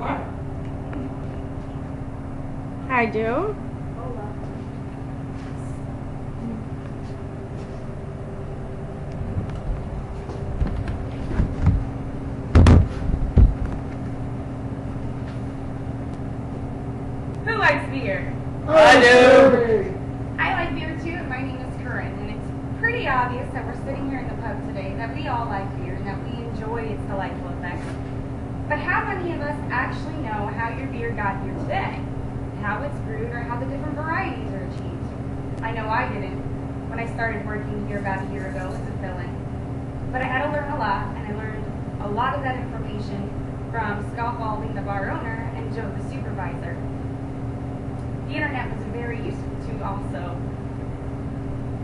I do. Who likes beer? I do. I like beer too, and my name is Corinne, and it's pretty obvious that we're sitting here in the pub today that we all like beer and that we enjoy its delightful effects. But how many of us actually know how your beer got here today? How it's brewed or how the different varieties are achieved? I know I didn't when I started working here about a year ago as a fill-in. But I had to learn a lot, and I learned a lot of that information from Scott Balding, the bar owner, and Joe, the supervisor. The internet was very useful too also.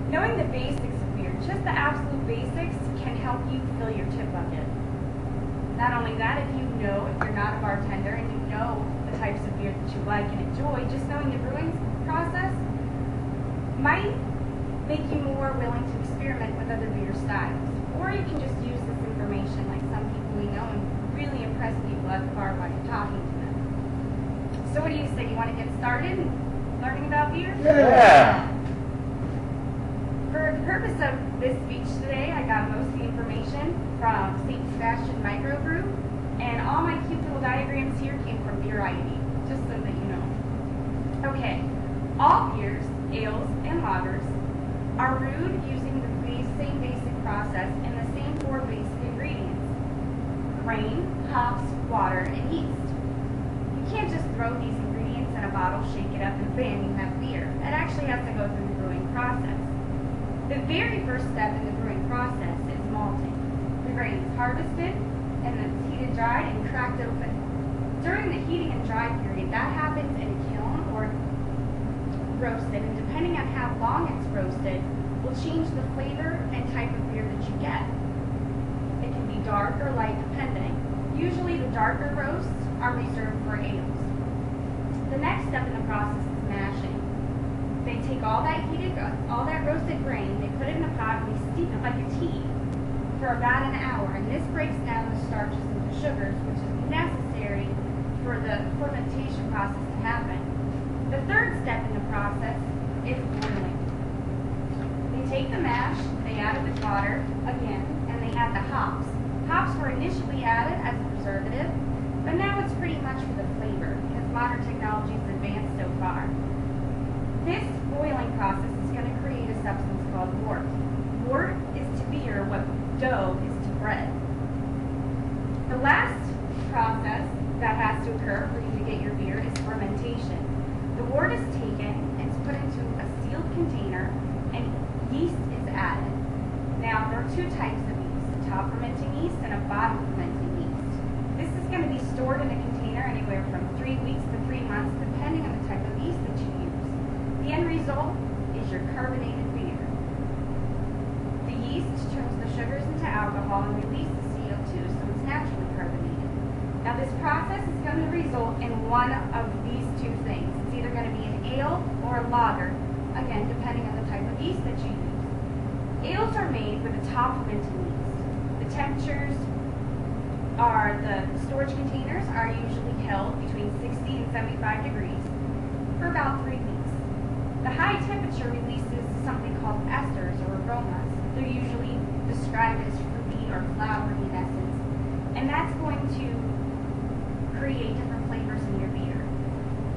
Knowing the basics of beer, just the absolute basics, can help you fill your tip bucket. Not only that, if you're not a bartender and you know the types of beer that you like and enjoy, just knowing the brewing process might make you more willing to experiment with other beer styles. Or you can just use this information like some people we know and really impress people at the bar while you're talking to them. So what do you say? You want to get started learning about beer? Yeah. For the purpose of this speech today, I got most of the information from St. Sebastian Microbrew, and all my cute little diagrams here came from Beer ID, just so that you know. Okay, all beers, ales, and lagers are brewed using the same basic process and the same 4 basic ingredients: grain, hops, water, and yeast. You can't just throw these ingredients in a bottle, shake it up, and bam, you have beer. It actually has to go through the brewing process. The very first step in the brewing process is malting. The grain is harvested, and then it's heated, dried, and cracked open. During the heating and dry period, that happens in a kiln or roasted, and depending on how long it's roasted, will change the flavor and type of beer that you get. It can be dark or light depending. Usually the darker roasts are reserved for ales. The next step in the process is mashing. They take all that roasted grain, they put it in a pot, and they steep it like a tea for about an hour, and this breaks down the starches into sugars, which is necessary for the fermentation process to happen. The third step in the process is boiling. They take the mash, they add it with water again, and they add the hops. Hops were initially added as a preservative, but now it's pretty much for the flavor because modern technology has advanced so far. This boiling process is going to create a substance called wort. Wort is to beer what dough is to bread. The last process that has to occur for you to get your beer is fermentation. The wort is taken and it's put into a sealed container and yeast is added. Now there are 2 types of yeast, a top fermenting yeast and a bottom fermenting yeast. This is going to be stored in a container anywhere from 3 weeks to 3 months depending on the type of yeast that you use. The end result is your carbonated beer. The yeast turns the sugars into alcohol and releases CO2, so it's naturally carbonated. Now this process is going to result in one of these 2 things. It's either going to be an ale or a lager, again depending on the type of yeast that you use. Ales are made with a top fermenting yeast. The temperatures the storage containers are usually held between 60 and 75 degrees for about 3 weeks. The high temperature releases something called esters or aromas. They're usually described as fruity or flowery in essence, and that's going to create different flavors in your beer.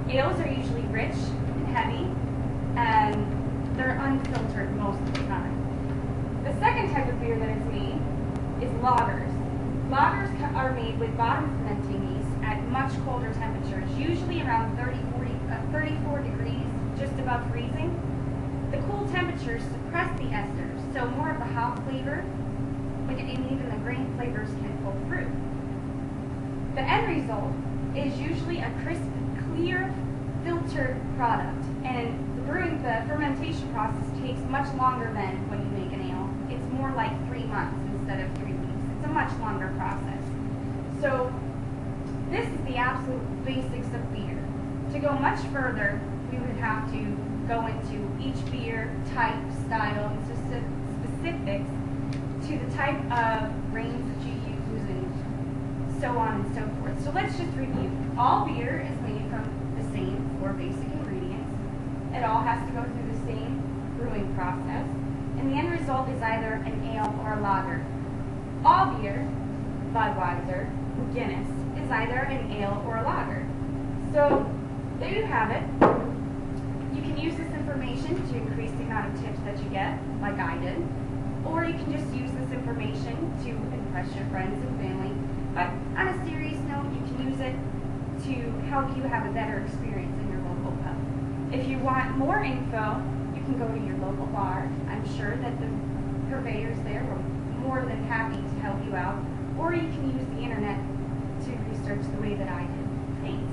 Ales are usually rich and heavy, and they're unfiltered most of the time. The second type of beer that is made is lagers. Lagers are made with bottom fermenting yeast at much colder temperatures, usually around 34 degrees, just above freezing. The cool temperatures suppress the esters, so more of the hop flavor and even the grain flavors can pull through. The end result is usually a crisp, clear, filtered product, and the fermentation process takes much longer than when you make an ale. It's more like 3 months instead of 3 weeks. It's a much longer process. So this is the absolute basics of beer. To go much further, we would have to go into each beer type, style, and specifics to the type of grains that you use and so on and so forth. So let's just review. All beer is made from the same 4 basic ingredients. It all has to go through the same brewing process. And the end result is either an ale or a lager. All beer, Budweiser, Guinness, is either an ale or a lager. So there you have it. You can use this information to increase the amount of tips that you get, like I did. Or you can just use this information to impress your friends and family. But on a serious note, you can use it to help you have a better experience in your local pub. If you want more info, you can go to your local bar. I'm sure that the purveyors there were more than happy to help you out. Or you can use the internet to research the way that I did. Thanks.